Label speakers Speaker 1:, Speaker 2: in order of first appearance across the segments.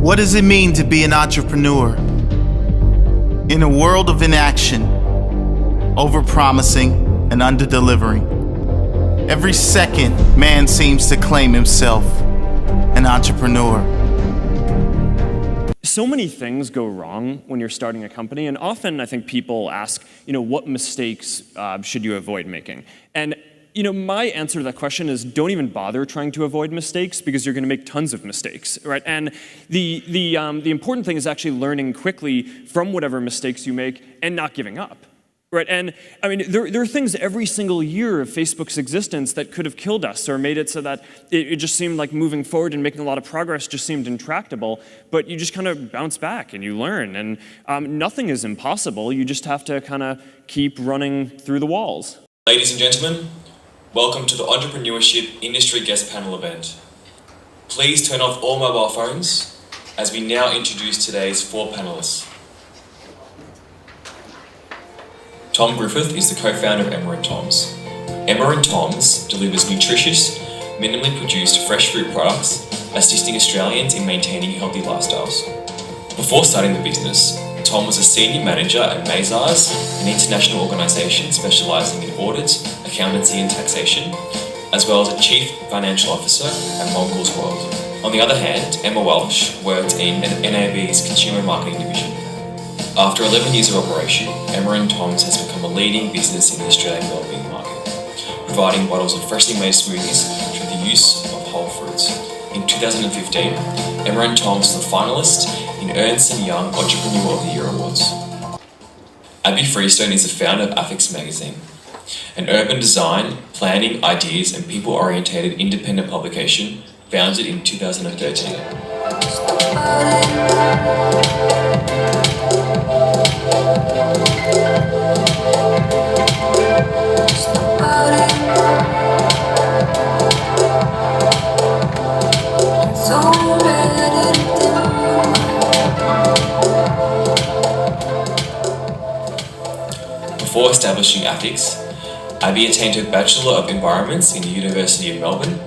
Speaker 1: What does it mean to be an entrepreneur? In a world of inaction, over-promising and under-delivering, every second man seems to claim himself an entrepreneur.
Speaker 2: So many things go wrong when you're starting a company, and often I think people ask, what mistakes should you avoid making? And my answer to that question is don't even bother trying to avoid mistakes because you're going to make tons of mistakes, right? And the important thing is actually learning quickly from whatever mistakes you make and not giving up, right? And I mean, there are things every single year of Facebook's existence that could have killed us or made it so that it just seemed like moving forward and making a lot of progress just seemed intractable, but you just kind of bounce back and you learn, and nothing is impossible. You just have to kind of keep running through the walls.
Speaker 3: Ladies and gentlemen, welcome to the Entrepreneurship Industry Guest Panel event. Please turn off all mobile phones as we now introduce today's 4 panelists. Tom Griffith is the co-founder of Merret. Merret delivers nutritious, minimally produced fresh fruit products, assisting Australians in maintaining healthy lifestyles. Before starting the business, Tom was a senior manager at Mazars, an international organisation specialising in audit, accountancy and taxation, as well as a chief financial officer at Mongols World. On the other hand, Emma Welsh worked in NAB's consumer marketing division. After 11 years of operation, Merret has become a leading business in the Australian wellbeing market, providing bottles of freshly made smoothies through the use of whole fruits. In 2015, Merret was the finalist in Ernst & Young Entrepreneur of the Year Awards. Abbie Freestone is the founder of Affix magazine, an urban design, planning, ideas and people-oriented independent publication founded in 2013. Before establishing Affix, Abbie attained her Bachelor of Environments in the University of Melbourne,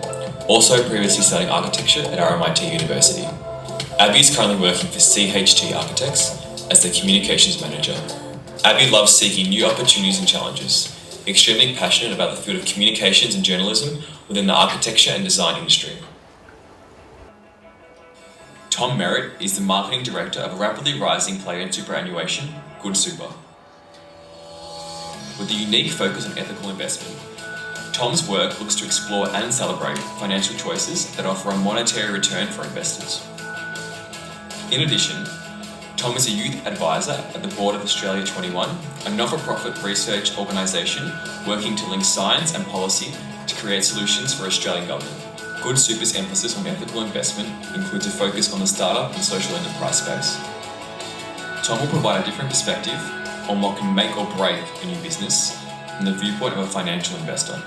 Speaker 3: also previously studying architecture at RMIT University. Abbie is currently working for CHT Architects as the Communications Manager. Abbie loves seeking new opportunities and challenges, extremely passionate about the field of communications and journalism within the architecture and design industry. Tom Merret is the Marketing Director of a rapidly rising player in superannuation, Good Super. With a unique focus on ethical investment, Tom's work looks to explore and celebrate financial choices that offer a monetary return for investors. In addition, Tom is a youth advisor at the board of Australia 21, a not-for-profit research organisation working to link science and policy to create solutions for Australian government. Good Super's emphasis on ethical investment includes a focus on the startup and social enterprise space. Tom will provide a different perspective on what can make or break a new business from the viewpoint of a financial investor.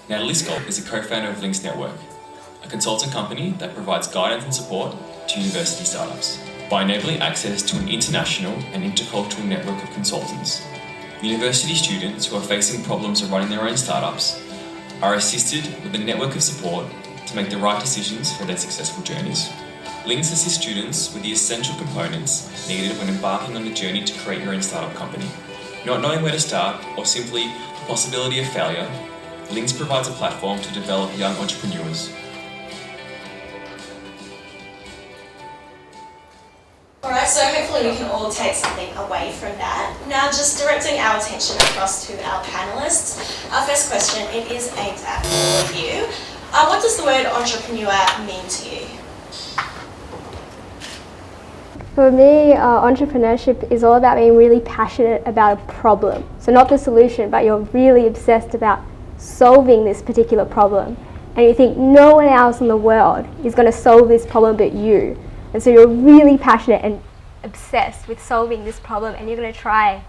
Speaker 3: Natalie Scollo is a co-founder of Links Network, a consulting company that provides guidance and support to university startups. By enabling access to an international and intercultural network of consultants, university students who are facing problems of running their own startups are assisted with a network of support to make the right decisions for their successful journeys. Links assist students with the essential components needed when embarking on the journey to create your own startup company. Not knowing where to start or simply the possibility of failure, Links provides a platform to develop young entrepreneurs.
Speaker 4: Alright, so hopefully we can all take something away from that. Now just directing our attention across to our panellists. Our first question, it is aimed at all of you. What does the word entrepreneur mean to you?
Speaker 5: For me, entrepreneurship is all about being really passionate about a problem. So not the solution, but you're really obsessed about solving this particular problem. And you think no one else in the world is going to solve this problem but you. And so you're really passionate and obsessed with solving this problem, and you're going to try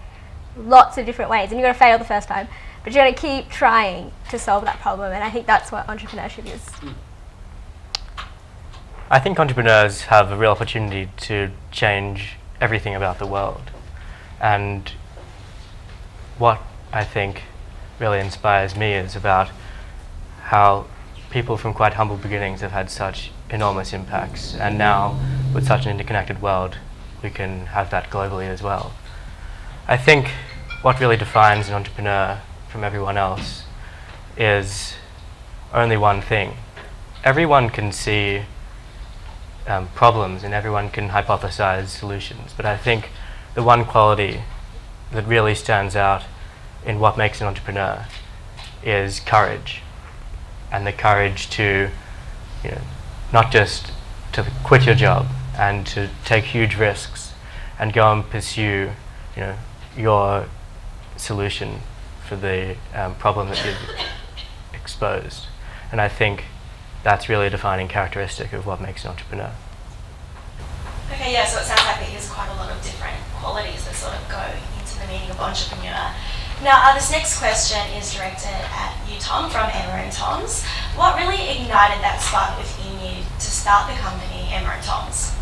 Speaker 5: lots of different ways. And you're going to fail the first time, but you're going to keep trying to solve that problem. And I think that's what entrepreneurship is.
Speaker 6: I think entrepreneurs have a real opportunity to change everything about the world. And what I think really inspires me is about how people from quite humble beginnings have had such enormous impacts, and now with such an interconnected world we can have that globally as well. I think what really defines an entrepreneur from everyone else is only one thing. Everyone can see problems and everyone can hypothesize solutions, but I think the one quality that really stands out in what makes an entrepreneur is courage, and the courage to, not just to quit your job and to take huge risks and go and pursue, your solution for the problem that you've exposed. And I think that's really a defining characteristic of what makes an entrepreneur.
Speaker 4: Okay, yeah, so it sounds like there's quite a lot of different qualities that sort of go into the meaning of entrepreneur. Now, this next question is directed at you, Tom, from Emma and Tom's. What really ignited that spark within you to start the company, Emma and Tom's?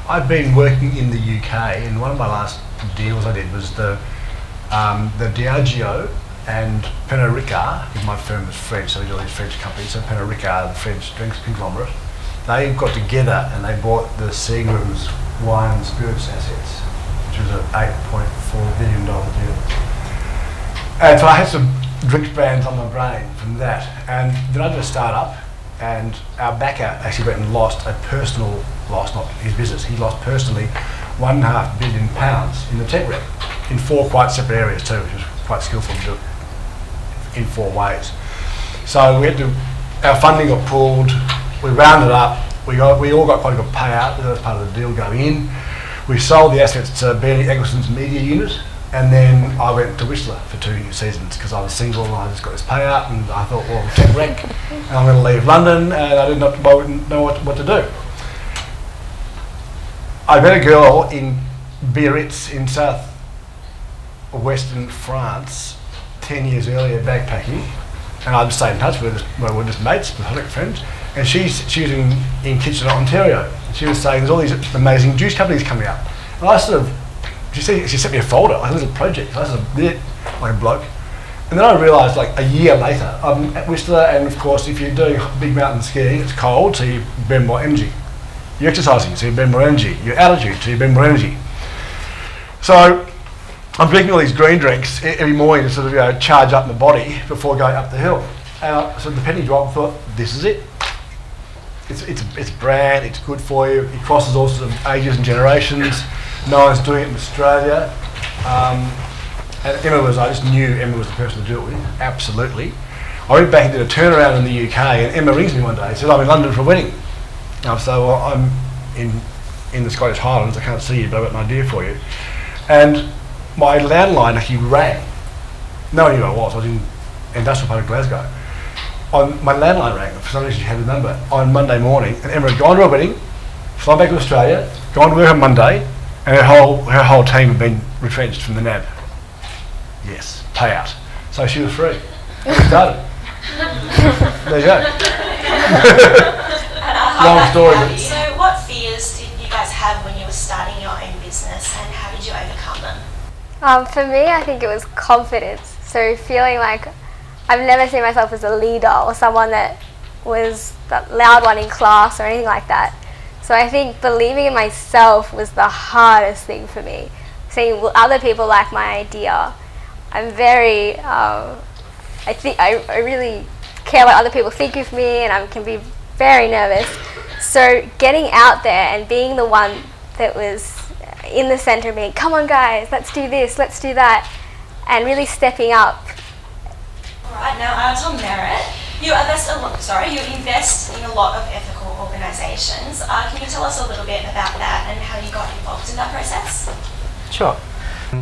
Speaker 7: I've been working in the UK, and one of my last deals I did was the Diageo and Pernod Ricard, because my firm was French, so we do all these French companies, so Pernod Ricard, the French drinks conglomerate, they got together and they bought the Seagram's wine and spirits assets, which was an $8.4 billion deal. And so I had some drinks brands on my brain from that, and then I did a start-up, and our backer actually went and lost a personal loss, not his business, he lost personally £1.5 billion in the tech wreck, in 4 quite separate areas too, which was quite skillful to do it in 4 ways. So we had to, our funding got pulled, we rounded up, we all got quite a good payout, that was part of the deal going in. We sold the assets to Bernie Eccleston's media unit, and then I went to Whistler for 2 seasons because I was single and I just got this payout, and I thought, well, tech wreck, and I'm going to leave London, and I didn't know what to do. I met a girl in Biarritz in south-western France 10 years earlier backpacking, and I just stayed in touch with her. We're just mates, platonic friends, and she was in Kitchener, Ontario. She was saying there's all these amazing juice companies coming up, and I sort of, she sent me a folder, like a little project. I sort of did it like a bloke, and then I realised like a year later I'm at Whistler, and of course if you're doing big mountain skiing, it's cold, so you burn more energy. You're exercising, so you burn more energy. Your altitude, so you burn more energy. So I'm drinking all these green drinks every morning to sort of charge up my body before going up the hill. So the penny dropped. Thought, this is it. It's brand. It's good for you. It crosses all sorts of ages and generations. No one's doing it in Australia. And I just knew Emma was the person to do it with. Absolutely. I went back and did a turnaround in the UK, and Emma rings me one day and said, I'm in London for a wedding. So I'm in the Scottish Highlands, I can't see you, but I've got an idea for you. And my landline actually rang. No one knew who I was in industrial part of Glasgow. My landline rang, for some reason she had the number, on Monday morning, and Emma had gone to a wedding, flown back to Australia, gone to work on Monday, and her whole team had been retrenched from the NAB. Yes, payout. So she was free. And we started. There you go. Long story.
Speaker 4: So what fears did you guys have when you were starting your own business, and how did you overcome them?
Speaker 5: For me, I think it was confidence. So feeling like I've never seen myself as a leader or someone that was the loud one in class or anything like that. So I think believing in myself was the hardest thing for me. Seeing other people like my idea. I'm very, I really care what other people think of me, and I can be very nervous. So getting out there and being the one that was in the centre, being, come on guys, let's do this, let's do that, and really stepping up.
Speaker 4: Alright, now Tom Merret, you invest in a lot of ethical organisations. Can you tell us a little bit about that and how you got involved in that process?
Speaker 6: Sure.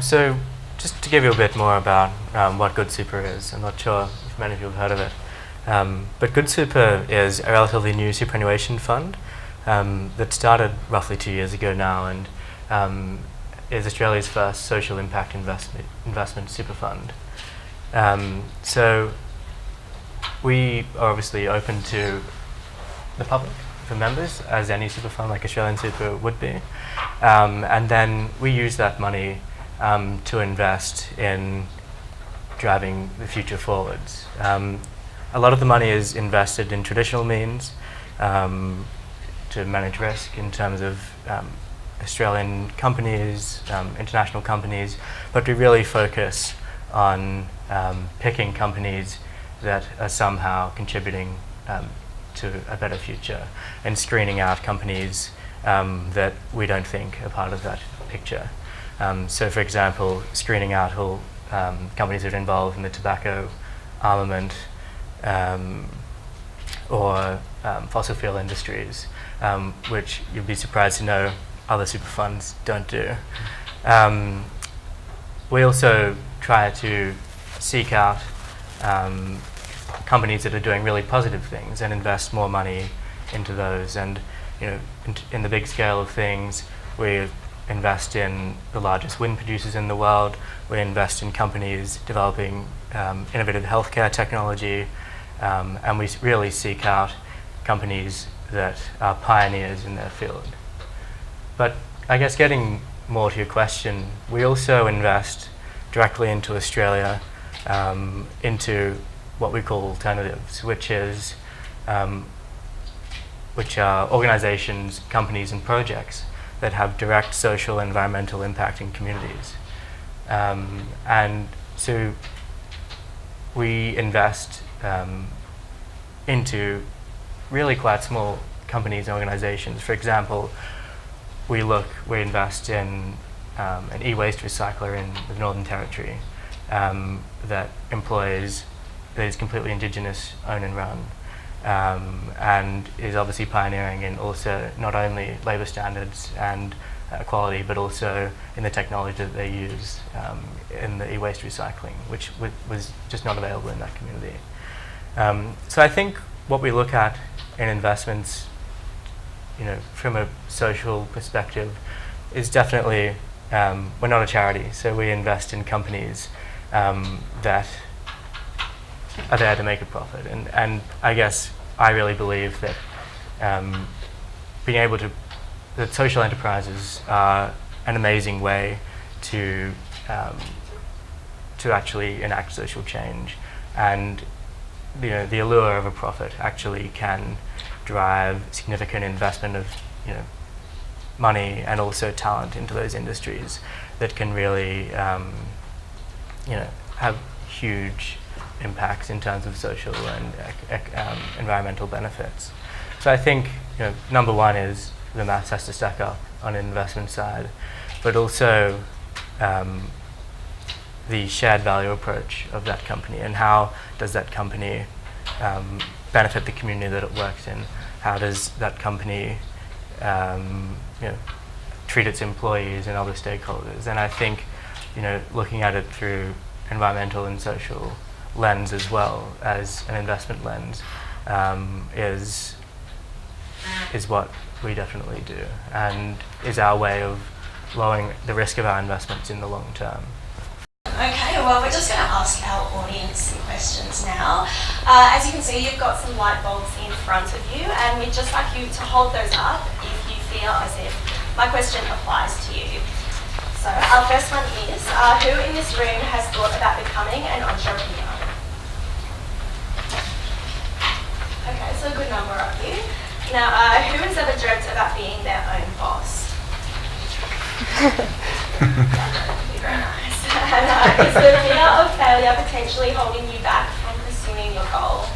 Speaker 6: So just to give you a bit more about what Good Super is, I'm not sure if many of you have heard of it. But Good Super is a relatively new superannuation fund that started roughly 2 years ago now, and is Australia's first social impact investment super fund. So we are obviously open to the public, for members, as any super fund like Australian Super would be. And then we use that money to invest in driving the future forwards. a lot of the money is invested in traditional means to manage risk in terms of Australian companies, international companies, but we really focus on picking companies that are somehow contributing to a better future and screening out companies that we don't think are part of that picture. So for example, screening out all companies that are involved in the tobacco, armament, or fossil fuel industries, which you'd be surprised to know other super funds don't do. We also try to seek out companies that are doing really positive things and invest more money into those. And in the big scale of things, we invest in the largest wind producers in the world. We invest in companies developing innovative healthcare technology, and we really seek out companies that are pioneers in their field. But I guess getting more to your question, we also invest directly into Australia, into what we call alternatives, which are organizations, companies, and projects that have direct social and environmental impact in communities. And so we invest into really quite small companies and organizations. For example, we invest in an e-waste recycler in the Northern Territory that is completely Indigenous, owned and run, and is obviously pioneering in also not only labour standards and quality, but also in the technology that they use in the e-waste recycling, which was just not available in that community. So I think what we look at in investments, from a social perspective, is definitely we're not a charity, so we invest in companies that are there to make a profit, and I guess I really believe that that social enterprises are an amazing way to actually enact social change, and the allure of a profit actually can drive significant investment of money and also talent into those industries that can really have huge impacts in terms of social and environmental benefits. So I think number one is the maths has to stack up on an investment side, but also the shared value approach of that company, and how does that company benefit the community that it works in? How does that company treat its employees and other stakeholders? And I think looking at it through environmental and social lens as well as an investment lens is what we definitely do, and is our way of lowering the risk of our investments in the long term.
Speaker 4: Okay, well, we're just going to ask our audience some questions now. As you can see, you've got some light bulbs in front of you, and we'd just like you to hold those up if you feel as if my question applies to you. So our first one is, who in this room has thought about becoming an entrepreneur? Okay, so a good number of you. Now, who has ever dreamt about being their own boss? Very nice. And is the fear of failure potentially holding you back from pursuing your goal?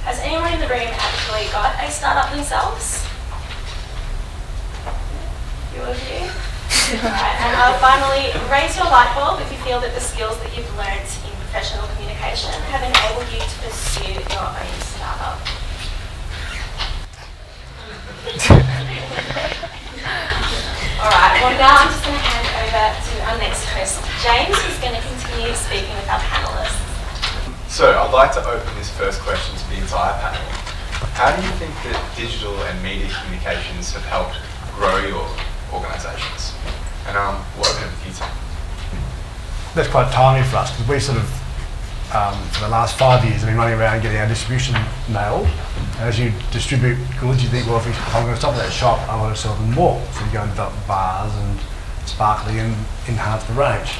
Speaker 4: Has anyone in the room actually got a startup themselves? Few of you. Right, and finally, raise your light bulb if you feel that the skills that you've learnt in professional communication have enabled you to pursue your own startup. Alright, well now I'm just going to hand over to our next host, James, who's going to continue speaking with our panellists.
Speaker 8: So I'd like to open this first question to the entire panel. How do you think that digital and media communications have helped grow your organisations? And we'll open it with you, Tom.
Speaker 7: That's quite timely for us, because we sort of, for the last 5 years, have been running around getting our distribution nailed. And as you distribute goods, you think, well, if I'm going to stop at that shop, I want to sell them more. So you go and develop bars and sparkling and enhance the range.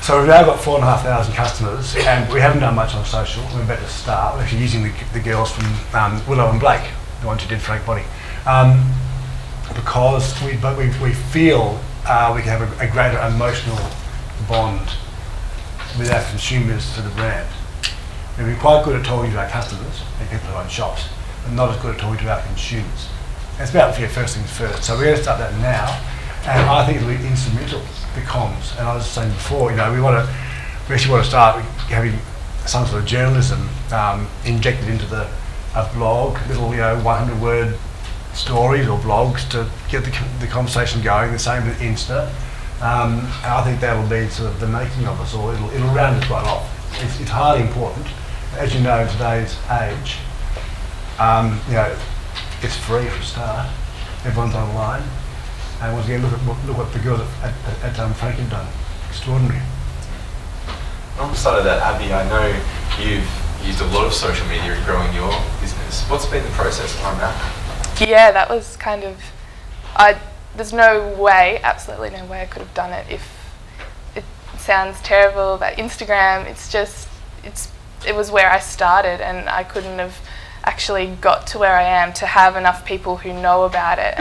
Speaker 7: So we've now got 4,500 customers, and we haven't done much on social. We're about to start. We're actually using the girls from Willow and Blake, the ones who did Frank Body, because we feel we can have a greater emotional bond with our consumers to the brand. We've been quite good at talking to our customers and people who own shops, but not as good at talking to our consumers. And it's about first things first. So we're going to start that now, and I think it'll be instrumental, the comms. And I was saying before, we actually want to start having some sort of journalism injected into a blog, little 100-word stories or blogs to get the conversation going. The same with Insta. And I think that'll be sort of the making of us, or it'll round us right off. It's highly important. As you know, in today's age, it's free for a start. Everyone's online. And once again, look what the girls at Frank have done. Extraordinary.
Speaker 8: On the side of that, Abbie, I know you've used a lot of social media in growing your business. What's been the process behind that?
Speaker 9: Yeah, that was kind of, there's no way, absolutely no way I could have done it if it sounds terrible, but Instagram, it was where I started, and I couldn't have actually got to where I am to have enough people who know about it.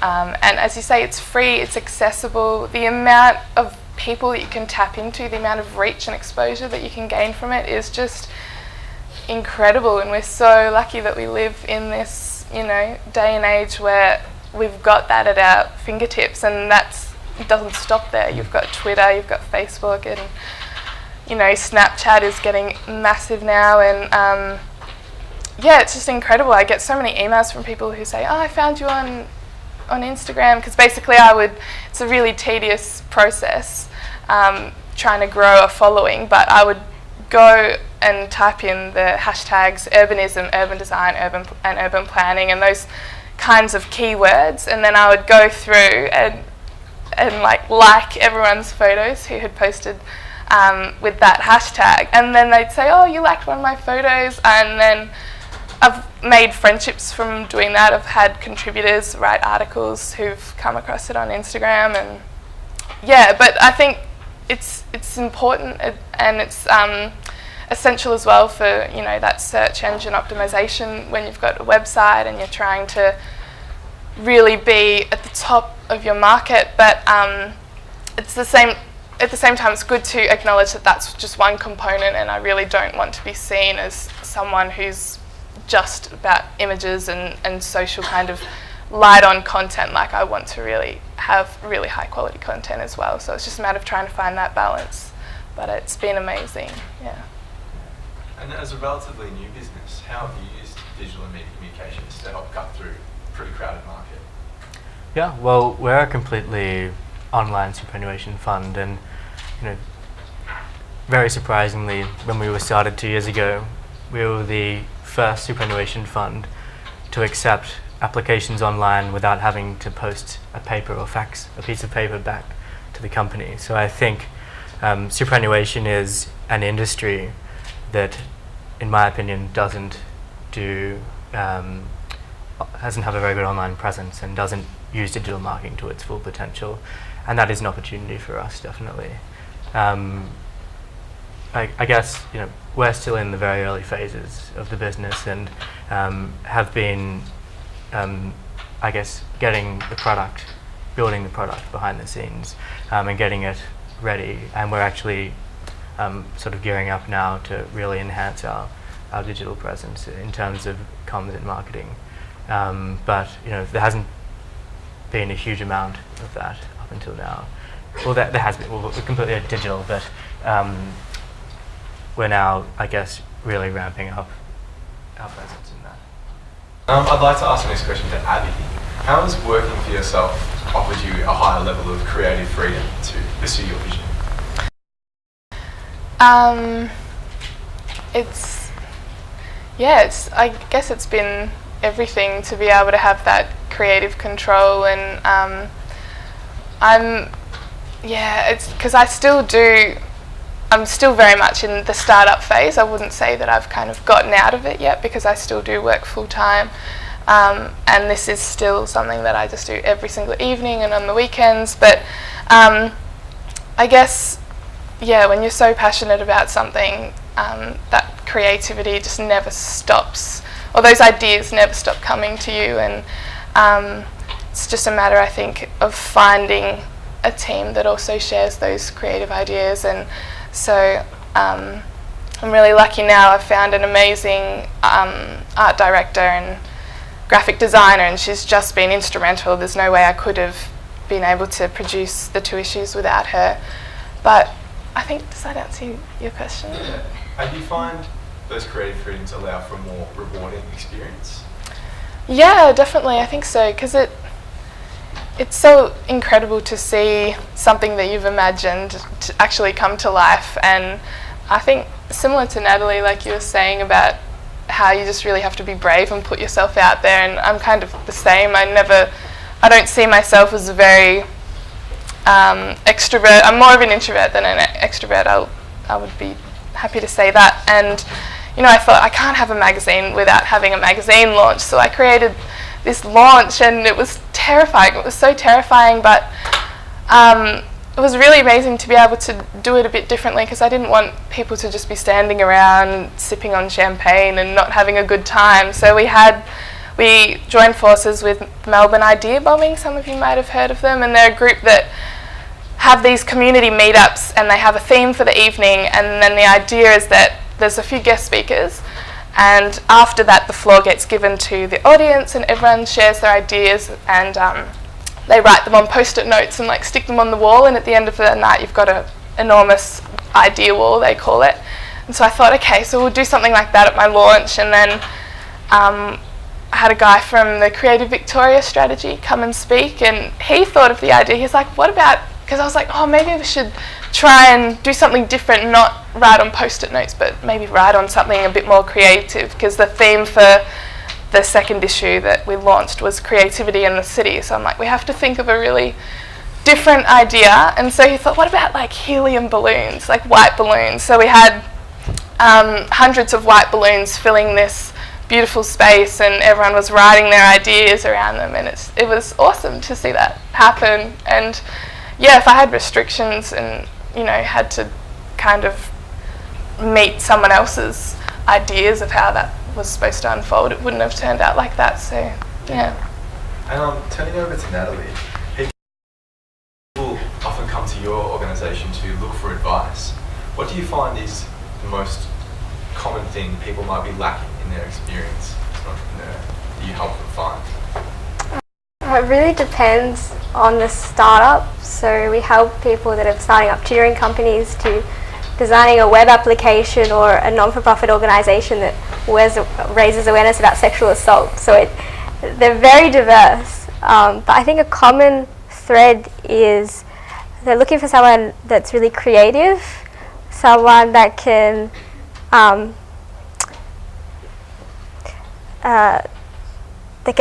Speaker 9: And as you say, it's free, it's accessible. The amount of people that you can tap into, the amount of reach and exposure that you can gain from it is just incredible. And we're so lucky that we live in this, day and age where we've got that at our fingertips, and it doesn't stop there. You've got Twitter, you've got Facebook, and Snapchat is getting massive now, and it's just incredible. I get so many emails from people who say, I found you on Instagram, because basically it's a really tedious process trying to grow a following, but I would go and type in the hashtags urbanism, urban design, urban planning, and those kinds of keywords, and then I would go through and like everyone's photos who had posted with that hashtag, and then they'd say, oh, you liked one of my photos, and then I've made friendships from doing that. I've had contributors write articles who've come across it on Instagram, and but I think it's important, and it's essential as well for that search engine optimization when you've got a website and you're trying to really be at the top of your market. But it's the same. At the same time, it's good to acknowledge that that's just one component, and I really don't want to be seen as someone who's just about images and social kind of light on content. Like, I want to really have really high quality content as well. So it's just a matter of trying to find that balance. But it's been amazing, yeah.
Speaker 8: And as a relatively new business, how have you used digital and media communications to help cut through a pretty crowded market?
Speaker 6: Yeah, well, we're a completely online superannuation fund, and very surprisingly, when we were started 2 years ago, we were the first superannuation fund to accept applications online without having to post a paper or fax a piece of paper back to the company. So I think superannuation is an industry that, in my opinion, hasn't have a very good online presence and doesn't use digital marketing to its full potential, and that is an opportunity for us, definitely. I guess we're still in the very early phases of the business, and have been, I guess, building the product behind the scenes, and getting it ready. And we're actually sort of gearing up now to really enhance our digital presence in terms of comms and marketing. But there hasn't been a huge amount of that up until now. Well, there has been. We're completely digital, but we're now, I guess, really ramping up our presence in that.
Speaker 8: I'd like to ask the next question to Abbie. How has working for yourself offered you a higher level of creative freedom to pursue your vision?
Speaker 9: I guess it's been everything to be able to have that creative control, and it's because I'm still very much in the startup phase. I wouldn't say that I've kind of gotten out of it yet, because I still do work full time, and this is still something that I just do every single evening and on the weekends. But I guess when you're so passionate about something, that creativity just never stops, or those ideas never stop coming to you, and it's just a matter, I think, of finding a team that also shares those creative ideas. And so I'm really lucky now. I've found an amazing art director and graphic designer, and she's just been instrumental. There's no way I could have been able to produce the 2 issues without her. But I think, does that answer your question?
Speaker 8: Yeah. And do you find those creative freedoms allow for a more rewarding experience?
Speaker 9: Yeah, definitely. I think so, because it's so incredible to see something that you've imagined to actually come to life. And I think, similar to Natalie, like you were saying about how you just really have to be brave and put yourself out there, and I'm kind of the same. I don't see myself as a very extrovert. I'm more of an introvert than an extrovert. I would be happy to say that. And I thought, I can't have a magazine without having a magazine launch, so I created this launch, and it was terrifying. It was so terrifying, but it was really amazing to be able to do it a bit differently, because I didn't want people to just be standing around sipping on champagne and not having a good time. So we joined forces with Melbourne Idea Bombing. Some of you might have heard of them, and they're a group that have these community meetups, and they have a theme for the evening, and then the idea is that there's a few guest speakers, and after that the floor gets given to the audience, and everyone shares their ideas, and they write them on post-it notes and stick them on the wall, and at the end of the night you've got an enormous idea wall, they call it. And so I thought, okay, so we'll do something like that at my launch. And then I had a guy from the Creative Victoria strategy come and speak, and he thought of the idea. He's like, what about, because I was like, oh, maybe we should try and do something different, not write on post-it notes, but maybe write on something a bit more creative, because the theme for the second issue that we launched was creativity in the city. So I'm like, we have to think of a really different idea. And so he thought, what about helium balloons, white balloons? So we had hundreds of white balloons filling this beautiful space, and everyone was writing their ideas around them, and it was awesome to see that happen. And yeah, if I had restrictions and had to kind of meet someone else's ideas of how that was supposed to unfold, it wouldn't have turned out like that. So yeah.
Speaker 8: And turning over to Natalie, people often come to your organisation to look for advice. What do you find is the most common thing people might be lacking in their experience as an entrepreneur that you help them find?
Speaker 5: It really depends on the startup. So we help people that are starting up tutoring companies to designing a web application, or a non-for-profit organisation that raises awareness about sexual assault. So they're very diverse. But I think a common thread is they're looking for someone that's really creative, someone that can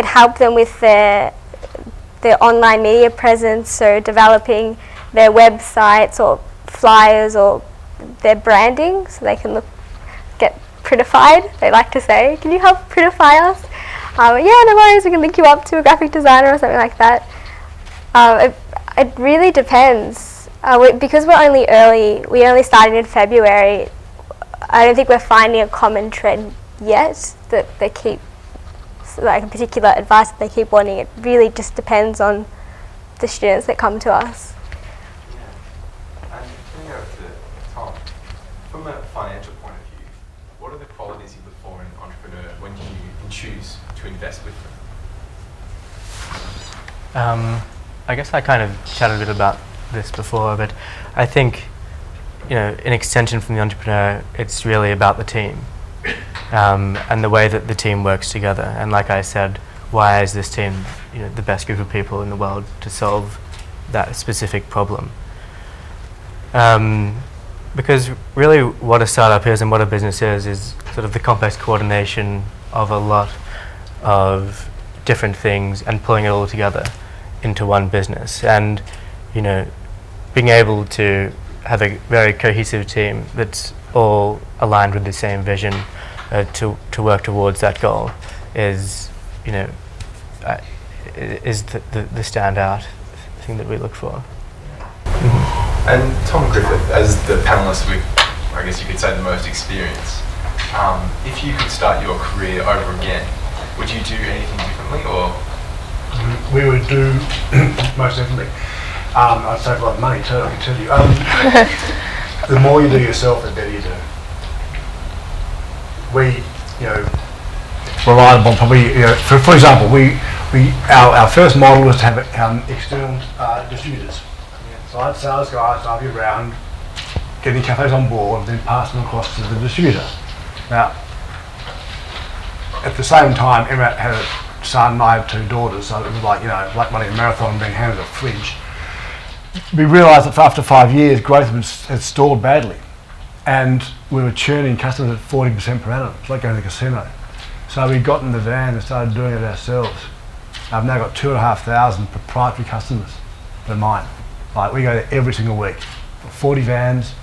Speaker 5: help them with their online media presence, so developing their websites or flyers or their branding, so they can get prettified. They like to say, can you help prettify us? Yeah, no worries, we can link you up to a graphic designer or something like that. It really depends. Because we're only early, we only started in February, I don't think we're finding a common trend yet that they keep, a particular advice that they keep wanting. It really just depends on the students that come to us.
Speaker 8: Yeah. And turning over to Tom, from a financial point of view, what are the qualities you look for in an entrepreneur when you can choose to invest with them?
Speaker 6: I guess I kind of chatted a bit about this before, but I think, in extension from the entrepreneur, it's really about the team. And the way that the team works together. And like I said, why is this team the best group of people in the world to solve that specific problem? Because really what a startup is and what a business is sort of the complex coordination of a lot of different things and pulling it all together into one business. And being able to have a very cohesive team that's all aligned with the same vision to work towards that goal is the standout thing that we look for. Mm-hmm.
Speaker 8: And Tom Griffith, as the panellist with, I guess you could say, the most experience, if you could start your career over again, would you do anything differently, or?
Speaker 7: We would do, most definitely. I'd save a lot of money too, I can tell you. The more you do yourself, the better you do. We, relied upon probably, for example, our first model was to have external distributors. So I'd sales guys, I'd be around, getting cafes on board, and then pass them across to the distributor. Now, at the same time, Merret had a son and I have 2 daughters, so it was like running a marathon being handed a fridge. We realised that after 5 years, growth had stalled badly, and we were churning customers at 40% per annum. It's like going to the casino. So we got in the van and started doing it ourselves. I've now got 2,500 proprietary customers that are mine. Like, we go there every single week, 40 vans,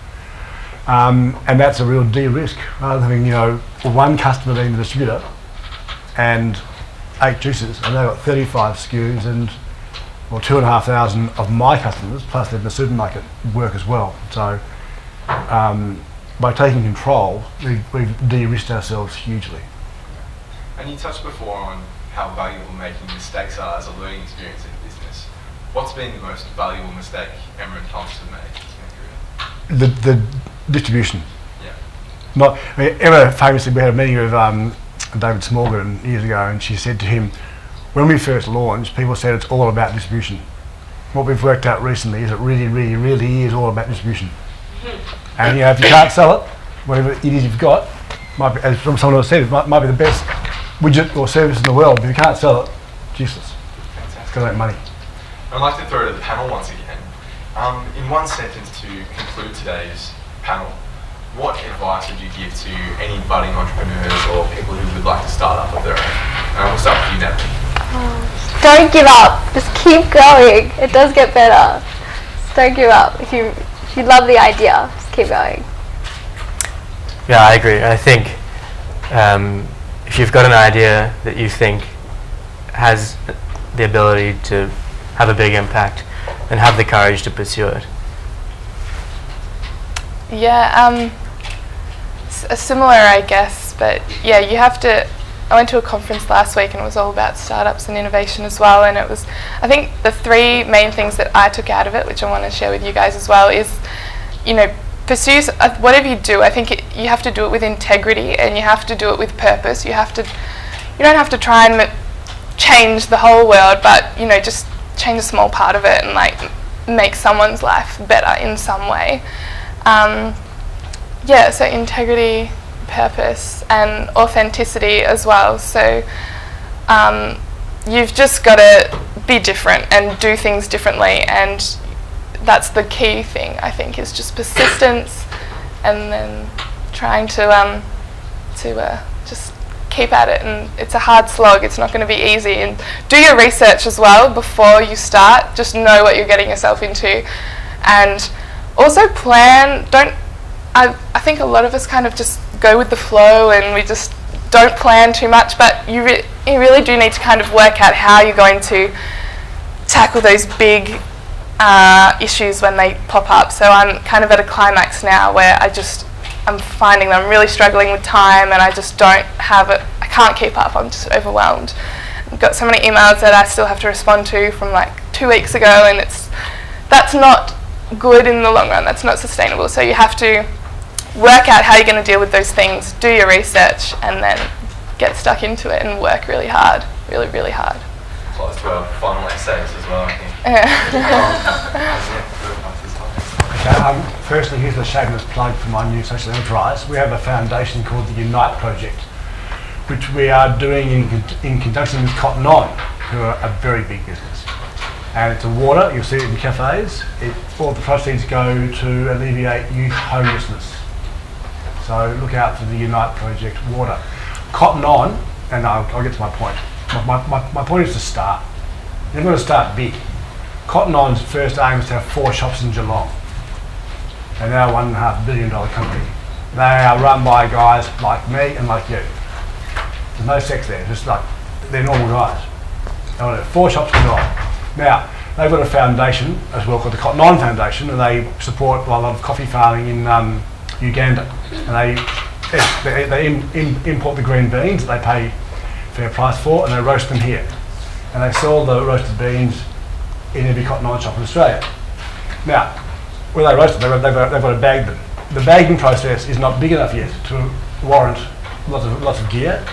Speaker 7: and that's a real de-risk, rather than having one customer being the distributor and 8 juices. I've now got 35 SKUs and 2,500 of my customers, plus the supermarket work as well. So by taking control, we've de-risked ourselves hugely.
Speaker 8: And you touched before on how valuable making mistakes are as a learning experience in business. What's been the most valuable mistake Merret Toms have made in your career?
Speaker 7: The distribution.
Speaker 8: Yeah.
Speaker 7: Emma famously, we had a meeting with David Smorgan years ago, and she said to him, when we first launched, people said it's all about distribution. What we've worked out recently is it really, really, really is all about distribution. And if you can't sell it, whatever it is you've got, might be, as someone else said, it might be the best widget or service in the world, but if you can't sell it, it's useless. It's got to make money.
Speaker 8: I'd like to throw it to the panel once again. In one sentence to conclude today's panel, what advice would you give to any budding entrepreneurs or people who would like to start up of their own? We'll start with you, Natalie.
Speaker 5: Don't give up. Just keep going. It does get better. Just don't give up. If you love the idea, just keep going.
Speaker 6: Yeah, I agree. I think if you've got an idea that you think has the ability to have a big impact, then have the courage to pursue it.
Speaker 9: Yeah, similar, I guess, but yeah, you have to. I went to a conference last week and it was all about startups and innovation as well, and it was, I think the 3 main things that I took out of it, which I want to share with you guys as well, is, pursue whatever you do. I think you have to do it with integrity, and you have to do it with purpose. You don't have to try and change the whole world, but just change a small part of it and make someone's life better in some way. So integrity, purpose, and authenticity as well. So you've just got to be different and do things differently, and that's the key thing, I think, is just persistence, and then trying to just keep at it. And it's a hard slog. It's not going to be easy. And do your research as well before you start. Just know what you're getting yourself into, and also plan. I think a lot of us kind of just go with the flow, and we just don't plan too much. But you really do need to kind of work out how you're going to tackle those big issues when they pop up. So I'm kind of at a climax now where I'm finding that I'm really struggling with time, and I just don't have it. I can't keep up. I'm just overwhelmed. I've got so many emails that I still have to respond to from 2 weeks ago, and that's not good in the long run. That's not sustainable. So you have to work out how you're going to deal with those things, do your research, and then get stuck into it and work really hard, really, really hard.
Speaker 8: Close to our final essays as well, I think.
Speaker 7: Firstly, here's a shameless plug for my new social enterprise. We have a foundation called the Unite Project, which we are doing in conjunction with Cotton On, who are a very big business. And it's a water, you'll see it in cafes. All the proceeds go to alleviate youth homelessness. So look out for the Unite Project water. Cotton On, and I'll get to my point. My point is to start. You're going to start big. Cotton On's first aim is to have 4 shops in Geelong. They're now a $1.5 billion company. They are run by guys like me and like you. There's no sex there, just they're normal guys. They want to have 4 shops in Geelong. Now, They've got a foundation as well called the Cotton On Foundation, and they support a lot of coffee farming in Uganda. And they import the green beans that they pay fair price for, and they roast them here. And they sell the roasted beans in every Cotton On shop in Australia. Now, when they roast them, they've got to bag them. The bagging process is not big enough yet to warrant lots of gear,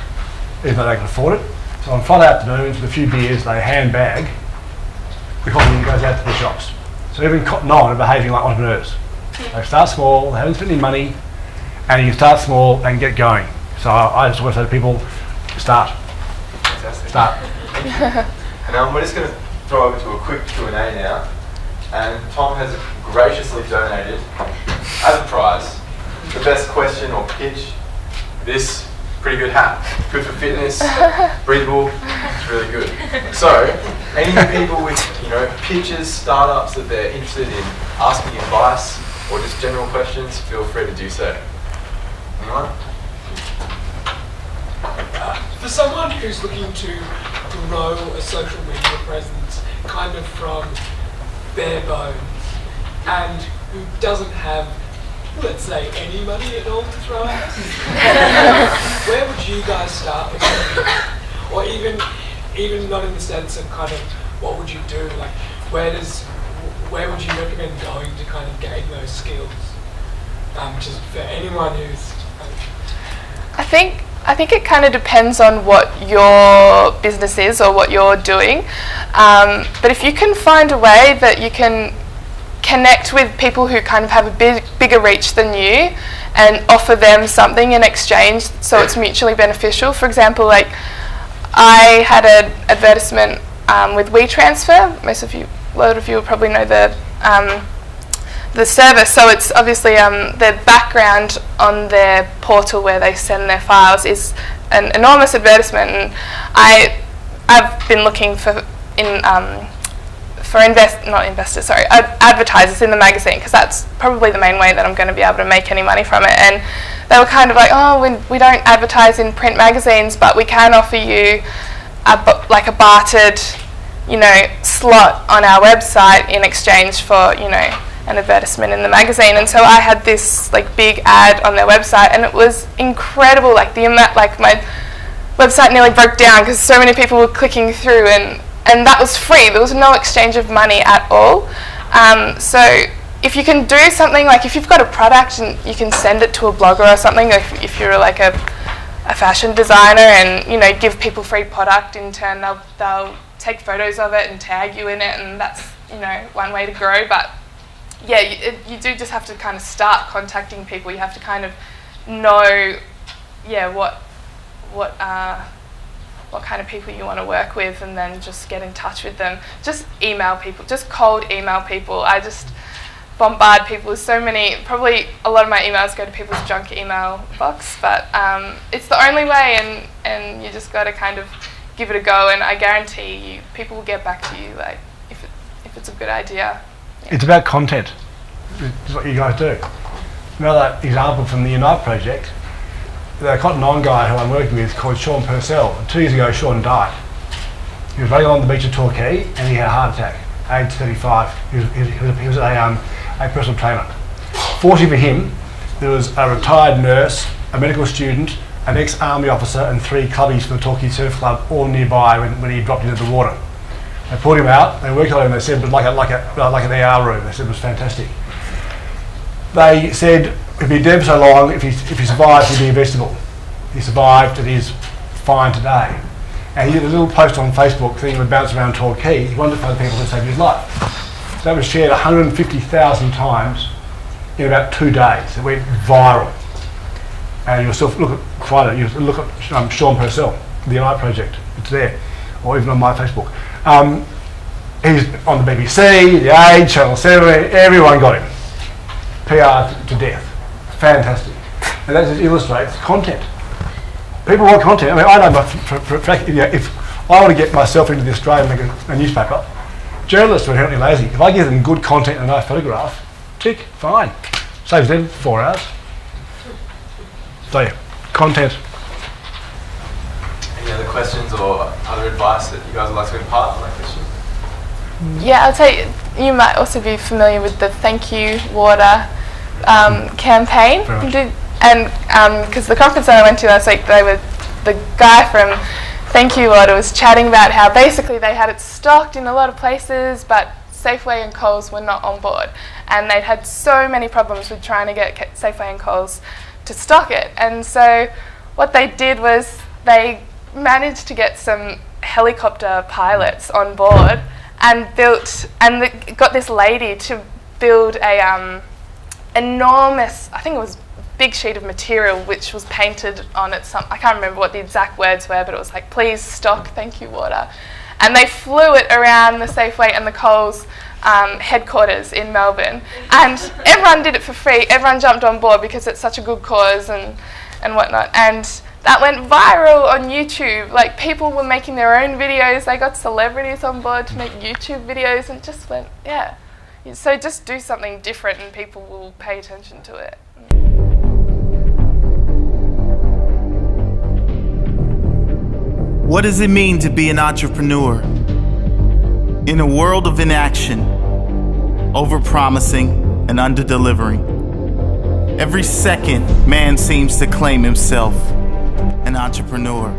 Speaker 7: even though they can afford it. So on Friday afternoons, with a few beers, they hand bag the coffee that goes out to the shops. So even Cotton On are behaving like entrepreneurs. They start small, they haven't spent any money, and you can start small and get going. So I just want to say to people, start.
Speaker 8: Fantastic.
Speaker 7: Start.
Speaker 8: And we're just going to throw over to a quick Q&A now. And Tom has graciously donated, as a prize, the best question or pitch, this pretty good hat. Good for fitness, breathable, it's really good. So, any people with pitches, startups that they're interested in asking advice or just general questions, feel free to do so. Anyone?
Speaker 10: For someone who's looking to grow a social media presence kind of from bare bones and who doesn't have, let's say, any money at all to throw at us, where would you guys start with that? Or even not in the sense of kind of what would you do, like where would you recommend going to kind of gain those skills? Just for anyone who's
Speaker 9: I think it kind of depends on what your business is or what you're doing. But if you can find a way that you can connect with people who kind of have a bigger reach than you and offer them something in exchange so it's mutually beneficial. For example, like I had an advertisement with WeTransfer. A lot of you will probably know the service. So it's obviously their background on their portal where they send their files is an enormous advertisement, and I've been looking for advertisers in the magazine, because that's probably the main way that I'm going to be able to make any money from it. And they were kind of like, oh, we don't advertise in print magazines, but we can offer you a bartered, slot on our website in exchange for, an advertisement in the magazine. And so I had this big ad on their website, and it was incredible. The amount, my website nearly broke down because so many people were clicking through, and that was free. There was no exchange of money at all. So if you can do something, if you've got a product and you can send it to a blogger or something, if you're a fashion designer and give people free product, in turn they'll take photos of it and tag you in it, and that's one way to grow. But yeah, you do just have to kind of start contacting people. You have to kind of know what kind of people you want to work with, and then just get in touch with them. Just email people, just cold email people. I just bombard people with so many, probably a lot of my emails go to people's junk email box, but it's the only way, and you just got to kind of give it a go, and I guarantee you people will get back to you if it's a good idea. Yeah.
Speaker 7: It's about content. It's what you guys do. Another example from the UNITE project, the Cotton On guy who I'm working with is called Sean Purcell. 2 years ago, Sean died. He was running along the beach of Torquay and he had a heart attack, age 35. He was a personal trainer. Fortunately for him, there was a retired nurse, a medical student, an ex-army officer, and 3 clubbies from the Torquay Surf Club all nearby when he dropped into the water. They pulled him out, they worked on him, they said, but like an ER room, they said it was fantastic. They said he'd be dead for so long, if he survived, he'd be investable. He survived and he's fine today. And he did a little post on Facebook thing that bounced around Torquay. He wanted to find people to save his life. So that was shared 150,000 times in about 2 days. It went viral. And you'll still find it. You look at Sean Purcell, the UNITE project. It's there, or even on my Facebook. He's on the BBC, The Age, Channel 7, everyone got him. PR to death. Fantastic. And that just illustrates content. People want content. I mean, I know for a fact, if I want to get myself into the Australian and make a newspaper, journalists are inherently lazy. If I give them good content and a nice photograph, tick, fine. Saves them 4 hours. So yeah, content.
Speaker 8: Any other questions or other advice that you guys would like to impart on that question?
Speaker 9: Yeah, I'd say you might also be familiar with the Thank You Water campaign. And because the conference that I went to last week, the guy from Thank You Water was chatting about how basically they had it stocked in a lot of places, but Safeway and Coles were not on board. And they'd had so many problems with trying to get Safeway and Coles to stock it. And so what they did was they managed to get some helicopter pilots on board and got this lady to build a enormous, I think it was big sheet of material which was painted on it. I can't remember what the exact words were, but it was like, please stock Thank You Water. And they flew it around the Safeway and the Coles headquarters in Melbourne. And everyone did it for free. Everyone jumped on board because it's such a good cause and whatnot. And that went viral on YouTube. Like, people were making their own videos. They got celebrities on board to make YouTube videos and just went, yeah. So just do something different and people will pay attention to it.
Speaker 1: What does it mean to be an entrepreneur? In a world of inaction, over-promising and under-delivering, every second man seems to claim himself an entrepreneur.